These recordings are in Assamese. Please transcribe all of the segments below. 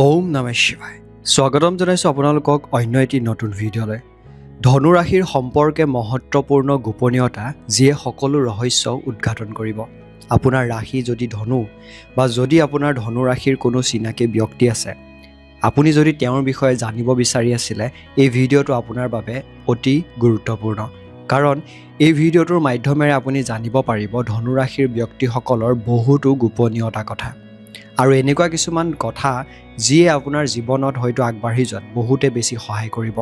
ওম নমঃ শিৱায়। স্বাগতম জনাইছোঁ আপোনালোকক অন্য এটি নতুন ভিডিঅ'লৈ। ধনু ৰাশিৰ সম্পৰ্কে মহত্বপূৰ্ণ গোপনীয়তা যিয়ে সকলো ৰহস্য উদ্ঘাটন কৰিব। আপোনাৰ ৰাশি যদি ধনু বা যদি আপোনাৰ ধনু ৰাশিৰ কোনো চিনাকি ব্যক্তি আছে, আপুনি যদি তেওঁৰ বিষয়ে জানিব বিচাৰি আছিলে, এই ভিডিঅ'টো আপোনাৰ বাবে অতি গুৰুত্বপূৰ্ণ। কাৰণ এই ভিডিঅ'টোৰ মাধ্যমেৰে আপুনি জানিব পাৰিব ধনু ৰাশিৰ ব্যক্তিসকলৰ বহুতো গোপনীয়তা কথা। আৰু এনেকুৱা কিছুমান কথা যিয়ে আপোনাৰ জীৱনত হয়তো আগবাঢ়ি যোৱাত বহুতে বেছি সহায় কৰিব।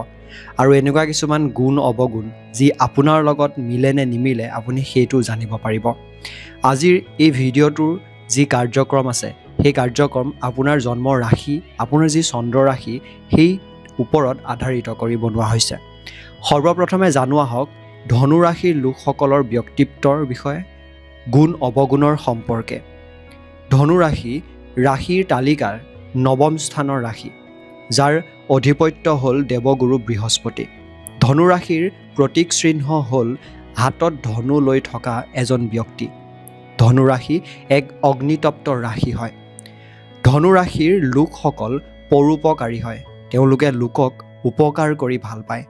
আৰু এনেকুৱা কিছুমান গুণ অৱগুণ যি আপোনাৰ লগত মিলে নে নিমিলে আপুনি সেইটো জানিব পাৰিব। আজিৰ এই ভিডিঅ'টোৰ যি কাৰ্যক্ৰম আছে, সেই কাৰ্যক্ৰম আপোনাৰ জন্মৰ ৰাশি, আপোনাৰ যি চন্দ্ৰ ৰাশি, সেই ওপৰত আধাৰিত কৰি বনোৱা হৈছে। সৰ্বপ্ৰথমে জানো আহক ধনু ৰাশিৰ লোকসকলৰ ব্যক্তিত্বৰ বিষয়ে, গুণ অৱগুণৰ সম্পৰ্কে। ধনু ৰাশি ৰাশিৰ তালিকাৰ নৱম স্থানৰ ৰাশি, যাৰ অধিপত্য হ'ল দেৱগুৰু বৃহস্পতি। ধনু ৰাশিৰ প্ৰতীক চিহ্ন হ'ল হাতত ধনু লৈ থকা এজন ব্যক্তি। ধনু ৰাশি এক অগ্নিতপ্ত ৰাশি হয়। ধনু ৰাশিৰ লোকসকল পৰোপকাৰী হয়। তেওঁলোকে লোকক উপকাৰ কৰি ভাল পায়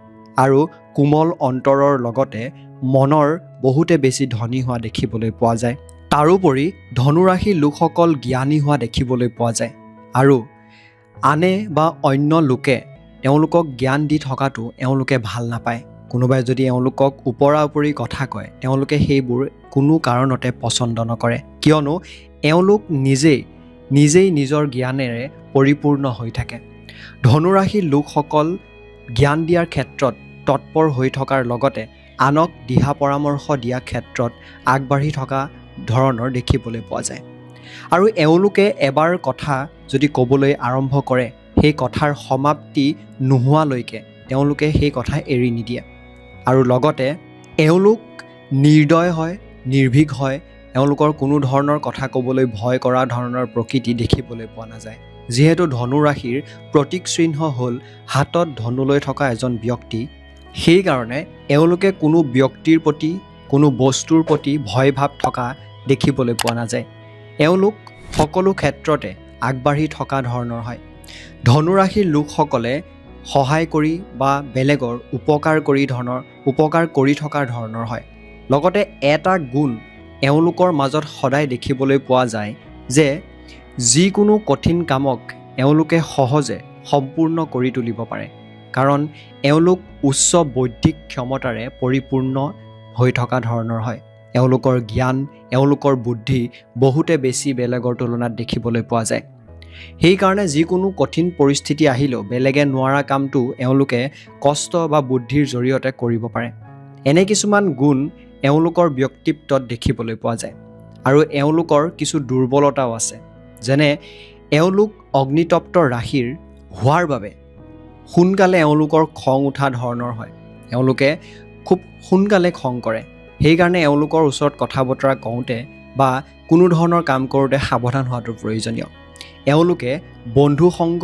আৰু কোমল অন্তৰৰ লগতে মনৰ বহুতে বেছি ধনী হোৱা দেখিবলৈ পোৱা যায়। তাৰোপৰি ধনু ৰাশিৰ লোকসকল জ্ঞানী হোৱা দেখিবলৈ পোৱা যায় আৰু আনে বা অন্য লোকে তেওঁলোকক জ্ঞান দি থকাটো এওঁলোকে ভাল নাপায়। কোনোবাই যদি এওঁলোকক ওপৰা ওপৰি কথা কয়, তেওঁলোকে সেইবোৰ কোনো কাৰণতে পচন্দ নকৰে, কিয়নো এওঁলোক নিজেই নিজৰ জ্ঞানেৰে পৰিপূৰ্ণ হৈ থাকে। ধনু ৰাশিৰ লোকসকল জ্ঞান দিয়াৰ ক্ষেত্ৰত তৎপৰ হৈ থকাৰ লগতে আনক দিহা পৰামৰ্শ দিয়া ক্ষেত্ৰত আগবাঢ়ি থকা ধৰণৰ দেখিবলৈ পোৱা যায়। আৰু এওঁলোকে এবাৰ কথা যদি ক'বলৈ আৰম্ভ কৰে, সেই কথাৰ সমাপ্তি নোহোৱালৈকে তেওঁলোকে সেই কথা এৰি নিদিয়ে। আৰু লগতে এওঁলোক নিৰ্দয় হয়, নিৰ্ভীক হয়। এওঁলোকৰ কোনো ধৰণৰ কথা ক'বলৈ ভয় কৰা ধৰণৰ প্ৰকৃতি দেখিবলৈ পোৱা নাযায়। যিহেতু ধনু ৰাশিৰ প্ৰতীক চিহ্ন হ'ল হাতত ধনু লৈ থকা এজন ব্যক্তি, সেইকাৰণে এওঁলোকে কোনো ব্যক্তিৰ প্ৰতি, কোনো বস্তুৰ প্ৰতি ভয় ভাৱ থকা দেখিবলৈ পোৱা নাযায়। এওঁলোক সকলো ক্ষেত্ৰতে আগবাঢ়ি থকা ধৰণৰ হয়। ধনু ৰাশিৰ লোকসকলে সহায় কৰি বা বেলেগৰ উপকাৰ কৰি থকা ধৰণৰ হয়। লগতে এটা গুণ এওঁলোকৰ মাজত সদায় দেখিবলৈ পোৱা যায় যে যিকোনো কঠিন কামক এওঁলোকে সহজে সম্পূৰ্ণ কৰি তুলিব পাৰে। কাৰণ এওঁলোক উচ্চ বৌদ্ধিক ক্ষমতাৰে পৰিপূৰ্ণ হৈ থকা ধৰণৰ হয়। এওঁলোকৰ জ্ঞান, এওঁলোকৰ বুদ্ধি বহুতে বেছি বেলেগৰ তুলনাত দেখিবলৈ পোৱা যায়। সেইকাৰণে যিকোনো কঠিন পৰিস্থিতি আহিলেও বেলেগে নোৱাৰা কামটো এওঁলোকে কষ্ট বা বুদ্ধিৰ জৰিয়তে কৰিব পাৰে। এনে কিছুমান গুণ এওঁলোকৰ ব্যক্তিত্বত দেখিবলৈ পোৱা যায়। আৰু এওঁলোকৰ কিছু দুৰ্বলতাও আছে, যেনে এওঁলোক অগ্নিতপ্ত ৰাশিৰ হোৱাৰ বাবে সোনকালে এওঁলোকৰ খং উঠা ধৰণৰ হয়। এওঁলোকে খুব সোনকালে খং কৰে। সেইকাৰণে এওঁলোকৰ ওচৰত কথা বতৰা কওঁতে বা কোনো ধৰণৰ কাম কৰোঁতে সাৱধান হোৱাটো প্ৰয়োজনীয়। এওঁলোকে বন্ধু সংগ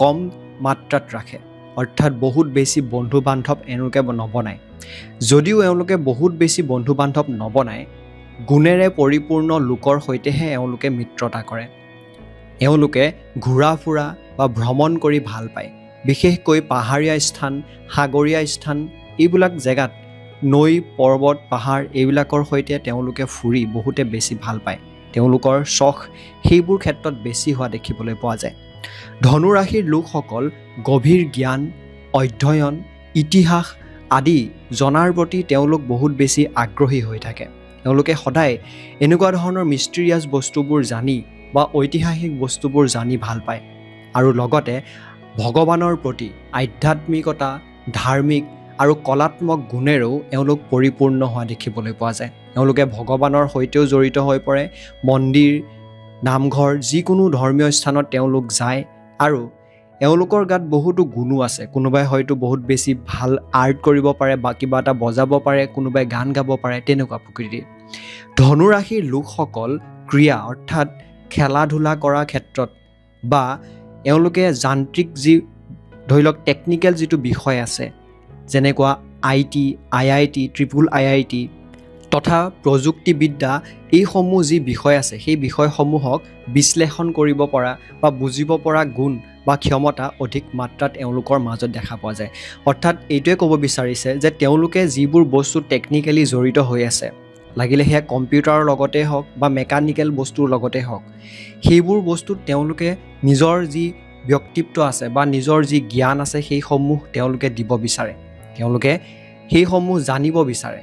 কম মাত্ৰাত ৰাখে, অৰ্থাৎ বহুত বেছি বন্ধু বান্ধৱ এওঁলোকে নবনায়। যদিও এওঁলোকে বহুত বেছি বন্ধু বান্ধৱ নবনায়, গুণেৰে পৰিপূৰ্ণ লোকৰ সৈতেহে এওঁলোকে মিত্ৰতা কৰে। এওঁলোকে ঘূৰা ফুৰা বা ভ্ৰমণ কৰি ভাল পায়। বিশেষকৈ পাহাৰীয়া স্থান, সাগৰীয়া স্থান, এইবিলাক জেগাত নৈ, পৰ্বত, পাহাৰ এইবিলাকৰ সৈতে তেওঁলোকে ফুৰি বহুতে বেছি ভাল পায়। তেওঁলোকৰ চখ সেইবোৰ ক্ষেত্ৰত বেছি হোৱা দেখিবলৈ পোৱা যায়। ধনু ৰাশিৰ লোকসকল গভীৰ জ্ঞান, অধ্যয়ন, ইতিহাস আদি জনাৰ প্ৰতি তেওঁলোক বহুত বেছি আগ্ৰহী হৈ থাকে। তেওঁলোকে সদায় এনেকুৱা ধৰণৰ মিষ্টিৰিয়াছ বস্তুবোৰ জানি বা ঐতিহাসিক বস্তুবোৰ জানি ভাল পায়। আৰু লগতে ভগৱানৰ প্ৰতি আধ্যাত্মিকতা, ধাৰ্মিক আৰু কলাত্মক গুণেৰেও এওঁলোক পৰিপূৰ্ণ হোৱা দেখিবলৈ পোৱা যায়। এওঁলোকে ভগৱানৰ সৈতেও জড়িত হৈ পৰে। মন্দিৰ, নামঘৰ, যিকোনো ধৰ্মীয় স্থানত তেওঁলোক যায়। আৰু এওঁলোকৰ গাত বহুতো গুণো আছে। কোনোবাই হয়তো বহুত বেছি ভাল আৰ্ট কৰিব পাৰে বা কিবা এটা বজাব পাৰে, কোনোবাই গান গাব পাৰে, তেনেকুৱা প্ৰকৃতিৰ। ধনু ৰাশিৰ লোকসকল ক্ৰীড়া অৰ্থাৎ খেলা ধূলা কৰাৰ ক্ষেত্ৰত বা এওঁলোকে যান্ত্ৰিক যি ধৰি লওক টেকনিকেল যিটো বিষয় আছে, যেনেকুৱা IT, IIT, IIT, তথা প্ৰযুক্তিবিদ্যা এইসমূহ যি বিষয় আছে সেই বিষয়সমূহক বিশ্লেষণ কৰিব পৰা বা বুজিব পৰা গুণ বা ক্ষমতা অধিক মাত্ৰাত এওঁলোকৰ মাজত দেখা পোৱা যায়। অৰ্থাৎ এইটোৱে ক'ব বিচাৰিছে যে তেওঁলোকে যিবোৰ বস্তু টেকনিকেলি জড়িত হৈ আছে, লাগিলে সেয়া কম্পিউটাৰৰ লগতে হওক বা মেকানিকেল বস্তুৰ লগতে হওক, সেইবোৰ বস্তুত তেওঁলোকে নিজৰ যি ব্যক্তিত্ব আছে বা নিজৰ যি জ্ঞান আছে সেইসমূহ তেওঁলোকে দিব বিচাৰে, তেওঁলোকে সেইসমূহ জানিব বিচাৰে।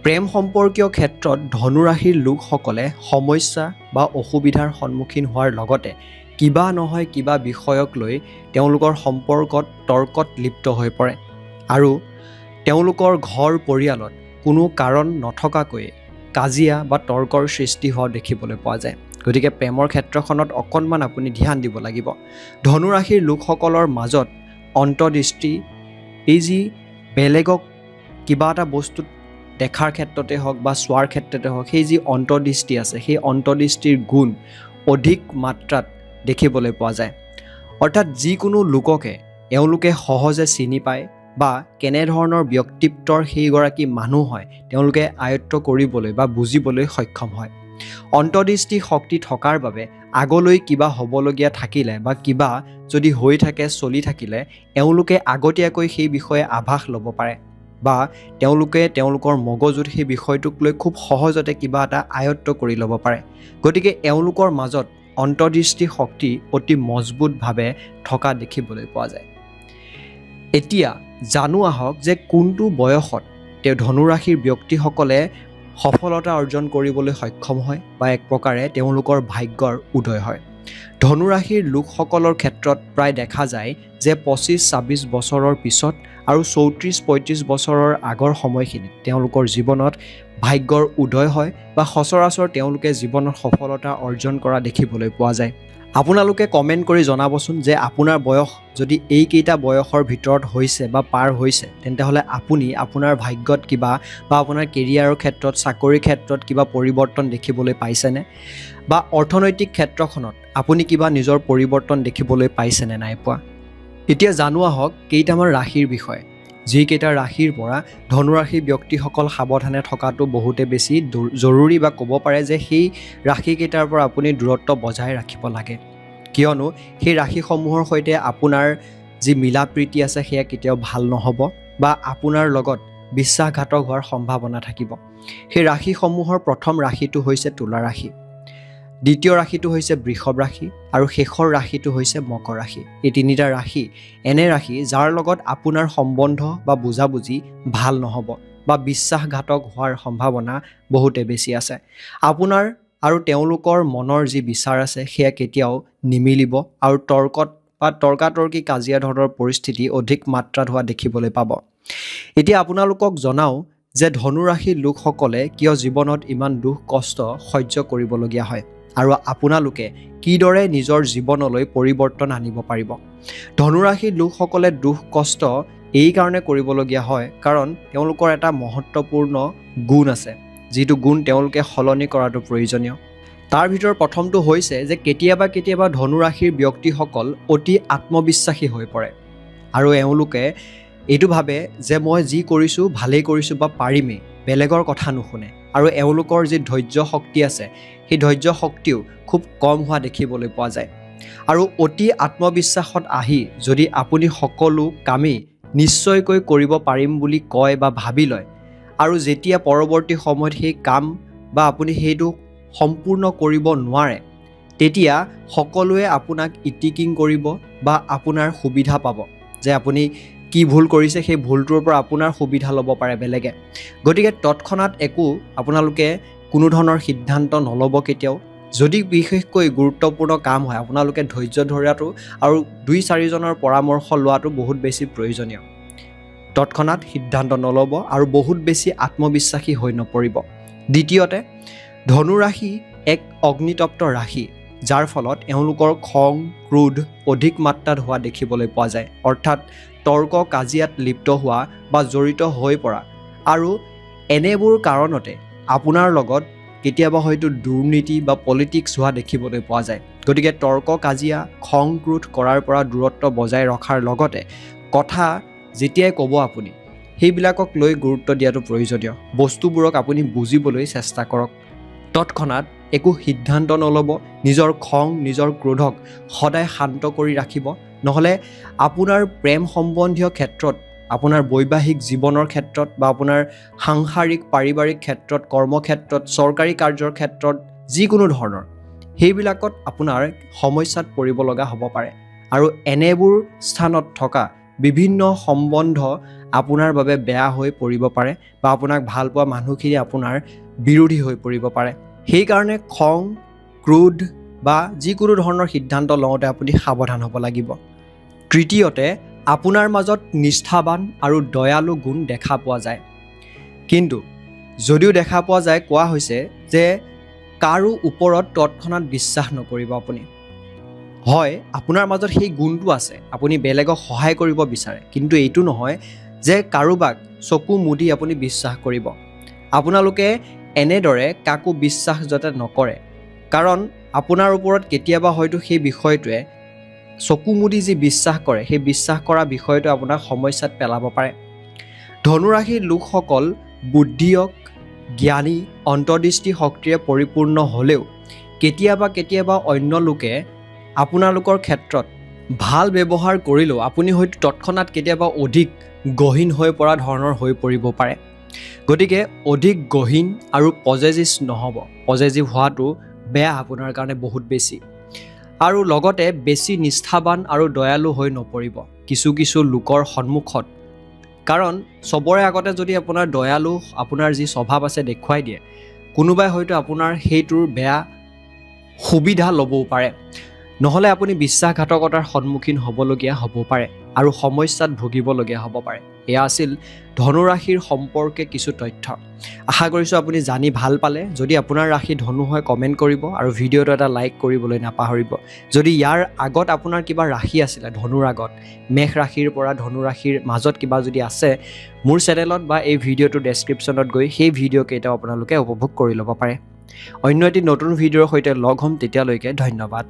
প্ৰেম সম্পৰ্কীয় ক্ষেত্ৰত ধনুৰাশিৰ লোকসকলে সমস্যা বা অসুবিধাৰ সন্মুখীন হোৱাৰ লগতে কিবা নহয় কিবা বিষয়ক লৈ তেওঁলোকৰ সম্পৰ্কত তৰ্কত লিপ্ত হৈ পৰে আৰু তেওঁলোকৰ ঘৰ পৰিয়ালত কোনো কাৰণ নথকাকৈ কাজিয়া বা তৰ্কৰ সৃষ্টি হোৱা দেখিবলৈ পোৱা যায়। গতিকে প্ৰেমৰ ক্ষেত্ৰখনত অকণমান আপুনি ধ্যান দিব লাগিব। ধনুৰাশিৰ লোকসকলৰ মাজত অন্তৰ্দৃষ্টি, এই যি বেলেগক কিবা এটা বস্তুত দেখাৰ ক্ষেত্ৰতে হওক বা চোৱাৰ ক্ষেত্ৰতে হওক, সেই যি অন্তৰ্দৃষ্টি আছে সেই অন্তৰ্দৃষ্টিৰ গুণ অধিক মাত্ৰাত দেখিবলৈ পোৱা যায়। অৰ্থাৎ যিকোনো লোককে এওঁলোকে সহজে চিনি পায় বা কেনেধৰণৰ ব্যক্তিত্বৰ সেইগৰাকী মানুহ হয় তেওঁলোকে আয়ত্ব কৰিবলৈ বা বুজিবলৈ সক্ষম হয়। অন্তৰ্দৃষ্টি শক্তি থকাৰ বাবে আগলৈ কিবা হ'বলগীয়া থাকিলে বা কিবা যদি হৈ থাকে চলি থাকিলে এওঁলোকে আগতীয়াকৈ সেই বিষয়ে আভাস ল'ব পাৰে বা তেওঁলোকে তেওঁলোকৰ মগজুত সেই বিষয়টোক লৈ খুব সহজতে কিবা এটা আয়ত্ব কৰি ল'ব পাৰে। গতিকে এওঁলোকৰ মাজত অন্তৰ্দৃষ্টি শক্তি অতি মজবুতভাৱে থকা দেখিবলৈ পোৱা যায়। এতিয়া জানো আহক যে কোনটো বয়সত ধনুৰাশিৰ ব্যক্তিসকলে সফলতা অৰ্জন কৰিবলৈ সক্ষম হয় বা এক প্ৰকাৰে তেওঁলোকৰ ভাগ্যৰ উদয় হয়। ধনুৰাশিৰ লোকসকলৰ ক্ষেত্ৰত প্ৰায় দেখা যায় যে 25-26 বছৰৰ পিছত আৰু 34-35 বছৰৰ আগৰ সময়খিনিত তেওঁলোকৰ জীৱনত ভাগ্যৰ উদয় হয় বা সচৰাচৰ তেওঁলোকে জীৱনত সফলতা অৰ্জন কৰা দেখিবলৈ পোৱা যায়। আপোনালোকে কমেণ্ট কৰি জনাবচোন যে আপোনাৰ বয়স যদি এইকেইটা বয়সৰ ভিতৰত হৈছে বা পাৰ হৈছে তেন্তে হ'লে আপুনি আপোনাৰ ভাগ্যত কিবা বা আপোনাৰ কেৰিয়াৰৰ ক্ষেত্ৰত, চাকৰিৰ ক্ষেত্ৰত কিবা পৰিৱৰ্তন দেখিবলৈ পাইছেনে বা অৰ্থনৈতিক ক্ষেত্ৰখনত আপুনি কিবা নিজৰ পৰিৱৰ্তন দেখিবলৈ পাইছেনে নাই পোৱা। এতিয়া জানো আহক কেইটামান ৰাশিৰ বিষয়ে, যিকেইটা ৰাশিৰ পৰা ধনুৰাশি ব্যক্তিসকল সাৱধানে থকাটো বহুতে বেছি জৰুৰী বা ক'ব পাৰে যে সেই ৰাশিকেইটাৰ পৰা আপুনি দূৰত্ব বজাই ৰাখিব লাগে, কিয়নো সেই ৰাশিসমূহৰ সৈতে আপোনাৰ যি মিলা প্ৰীতি আছে সেয়া কেতিয়াও ভাল নহ'ব বা আপোনাৰ লগত বিশ্বাসঘাতক হোৱাৰ সম্ভাৱনা থাকিব। সেই ৰাশিসমূহৰ প্ৰথম ৰাশিটো হৈছে তুলা ৰাশি, দ্বিতীয় ৰাশিটো হৈছে বৃষভ ৰাশি আৰু শেষৰ ৰাশিটো হৈছে মকৰ ৰাশি। এই তিনিটা ৰাশি এনে ৰাশি যাৰ লগত আপোনাৰ সম্বন্ধ বা বুজাবুজি ভাল নহ'ব বা বিশ্বাসঘাতক হোৱাৰ সম্ভাৱনা বহুতে বেছি আছে। আপোনাৰ আৰু তেওঁলোকৰ মনৰ যি বিচাৰ আছে সেয়া কেতিয়াও নিমিলিব আৰু তৰ্কত বা তৰ্কাতৰ্কি কাজিয়া ধৰণৰ পৰিস্থিতি অধিক মাত্ৰাত হোৱা দেখিবলৈ পাব। এতিয়া আপোনালোকক জনাওঁ যে ধনুৰাশিৰ লোকসকলে কিয় জীৱনত ইমান দুখ কষ্ট সহ্য কৰিবলগীয়া হয় আৰু আপোনালোকে কিদৰে নিজৰ জীৱনলৈ পৰিৱৰ্তন আনিব পাৰিব। ধনুৰাশিৰ লোকসকলে দুখ কষ্ট এই কাৰণে কৰিবলগীয়া হয় কাৰণ তেওঁলোকৰ এটা মহত্বপূৰ্ণ গুণ আছে, যিটো গুণ তেওঁলোকে সলনি কৰাটো প্ৰয়োজনীয়। তাৰ ভিতৰত প্ৰথমটো হৈছে যে কেতিয়াবা কেতিয়াবা ধনুৰাশিৰ ব্যক্তিসকল অতি আত্মবিশ্বাসী হৈ পৰে আৰু এওঁলোকে এইটো ভাবে যে মই যি কৰিছোঁ ভালেই কৰিছোঁ বা পাৰিমেই, বেলেগৰ কথা নুশুনে আৰু এওঁলোকৰ যি ধৈৰ্য শক্তি আছে সেই ধৈৰ্য শক্তিও খুব কম হোৱা দেখিবলৈ পোৱা যায়। আৰু অতি আত্মবিশ্বাসত আহি যদি আপুনি সকলো কামেই নিশ্চয়কৈ কৰিব পাৰিম বুলি কয় বা ভাবি লয় আৰু যেতিয়া পৰৱৰ্তী সময়ত সেই কাম বা আপুনি সেইটো সম্পূৰ্ণ কৰিব নোৱাৰে তেতিয়া সকলোৱে আপোনাক ইটিকিং কৰিব বা আপোনাৰ সুবিধা পাব যে আপুনি কি ভুল কৰিছে, সেই ভুলটোৰ পৰা আপোনাৰ সুবিধা ল'ব পাৰে বেলেগে। গতিকে তৎক্ষণাত একো আপোনালোকে কোনো ধৰণৰ সিদ্ধান্ত নল'ব কেতিয়াও। যদি বিশেষকৈ গুৰুত্বপূৰ্ণ কাম হয় আপোনালোকে ধৈৰ্য ধৰাটো আৰু 2-4জনৰ পৰামৰ্শ লোৱাটো বহুত বেছি প্ৰয়োজনীয়। তৎক্ষণাত সিদ্ধান্ত নল'ব আৰু বহুত বেছি আত্মবিশ্বাসী হৈ নপৰিব। দ্বিতীয়তে, ধনুৰাশি এক অগ্নিতপ্ত ৰাশি, যাৰ ফলত এওঁলোকৰ খং ক্ৰোধ অধিক মাত্ৰাত হোৱা দেখিবলৈ পোৱা যায়। অৰ্থাৎ তৰ্ক কাজিয়াত লিপ্ত হোৱা বা জড়িত হৈ পৰা আৰু এনেবোৰ কাৰণতে আপোনাৰ লগত কেতিয়াবা হয়তো দুৰ্নীতি বা পলিটিক্স হোৱা দেখিবলৈ পোৱা যায়। গতিকে তৰ্ক কাজিয়া খং ক্ৰোধ কৰাৰ পৰা দূৰত্ব বজাই ৰখাৰ লগতে কথা যেতিয়াই ক'ব আপুনি সেইবিলাকক লৈ গুৰুত্ব দিয়াটো প্ৰয়োজনীয়। বস্তুবোৰক আপুনি বুজিবলৈ চেষ্টা কৰক। তৎক্ষণাত একো সিদ্ধান্ত নল'ব। নিজৰ খং, নিজৰ ক্ৰোধক সদায় শান্ত কৰি ৰাখিব। নহ'লে আপোনাৰ প্ৰেম সম্বন্ধীয় ক্ষেত্ৰত, আপোনাৰ বৈবাহিক জীৱনৰ ক্ষেত্ৰত বা আপোনাৰ সাংসাৰিক পাৰিবাৰিক ক্ষেত্ৰত, কৰ্মক্ষেত্ৰত, চৰকাৰী কাৰ্যৰ ক্ষেত্ৰত, যিকোনো ধৰণৰ সেইবিলাকত আপোনাৰ সমস্যাত পৰিব লগা হ'ব পাৰে। আৰু এনেবোৰ স্থানত থকা বিভিন্ন সম্বন্ধ আপোনাৰ বাবে বেয়া হৈ পৰিব পাৰে বা আপোনাক ভাল পোৱা মানুহখিনি আপোনাৰ বিৰোধী হৈ পৰিব পাৰে। সেইকাৰণে খং, ক্ৰোধ বা যিকোনো ধৰণৰ সিদ্ধান্ত লওঁতে আপুনি সাৱধান হ'ব লাগিব। তৃতীয়তে, আপোনাৰ মাজত নিষ্ঠাবান আৰু দয়ালু গুণ দেখা পোৱা যায়। কিন্তু যদিও দেখা পোৱা যায়, কোৱা হৈছে যে কাৰো ওপৰত তৎক্ষণাত বিশ্বাস নকৰিব আপুনি। হয়, আপোনাৰ মাজত সেই গুণটো আছে, আপুনি বেলেগক সহায় কৰিব বিচাৰে, কিন্তু এইটো নহয় যে কাৰোবাক চকু মুদি আপুনি বিশ্বাস কৰিব। আপোনালোকে এনেদৰে কাকো বিশ্বাস যাতে নকৰে, কাৰণ আপোনাৰ ওপৰত কেতিয়াবা হয়তো সেই বিষয়টোৱে চকু মুদি যি বিশ্বাস কৰে, সেই বিশ্বাস কৰা বিষয়টোৱে আপোনাক সমস্যাত পেলাব পাৰে। ধনুৰাশিৰ লোকসকল বুদ্ধিয়ক, জ্ঞানী, অন্তৰ্দৃষ্টি শক্তিৰে পৰিপূৰ্ণ হ'লেও কেতিয়াবা অন্য লোকে আপোনালোকৰ ক্ষেত্ৰত ভাল ব্যৱহাৰ কৰিলেও আপুনি হয়তো তৎক্ষণাত কেতিয়াবা অধিক গহীন হৈ পৰা ধৰণৰ হৈ পৰিব পাৰে। গতিকে অধিক গহীন আৰু পজেচিভ নহ'ব। পজেচিভ হোৱাটো বেয়া আপোনাৰ কাৰণে বহুত বেছি। আৰু লগতে বেছি নিষ্ঠাবান আৰু দয়ালু হৈ নপৰিব কিছু লোকৰ সন্মুখত। কাৰণ চবৰে আগতে যদি আপোনাৰ দয়ালু, আপোনাৰ যি স্বভাৱ আছে দেখুৱাই দিয়ে, কোনোবাই হয়তো আপোনাৰ সেইটোৰ বেয়া সুবিধা ল'বও পাৰে। নহ'লে আপুনি বিশ্বাসঘাতকতাৰ সন্মুখীন হ'বলগীয়া হ'ব পাৰে আৰু সমস্যাত ভুগিবলগীয়া হ'ব পাৰে। এয়া আছিল ধনুৰাশিৰ সম্পৰ্কে কিছু তথ্য। আশা কৰিছোঁ আপুনি জানি ভাল পালে। যদি আপোনাৰ ৰাশি ধনু হয় কমেণ্ট কৰিব আৰু ভিডিঅ'টো এটা লাইক কৰিবলৈ নাপাহৰিব। যদি ইয়াৰ আগত আপোনাৰ কিবা ৰাশি আছিলে, ধনুৰ আগত মেষ ৰাশিৰ পৰা ধনুৰাশিৰ মাজত কিবা যদি আছে, মোৰ চেনেলত বা এই ভিডিঅ'টোৰ ডেছক্ৰিপশ্যনত গৈ সেই ভিডিঅ' কেইটাও আপোনালোকে উপভোগ কৰি ল'ব পাৰে। অন্য এটি নতুন ভিডিঅ'ৰ সৈতে লগ হ'ম, তেতিয়ালৈকে ধন্যবাদ।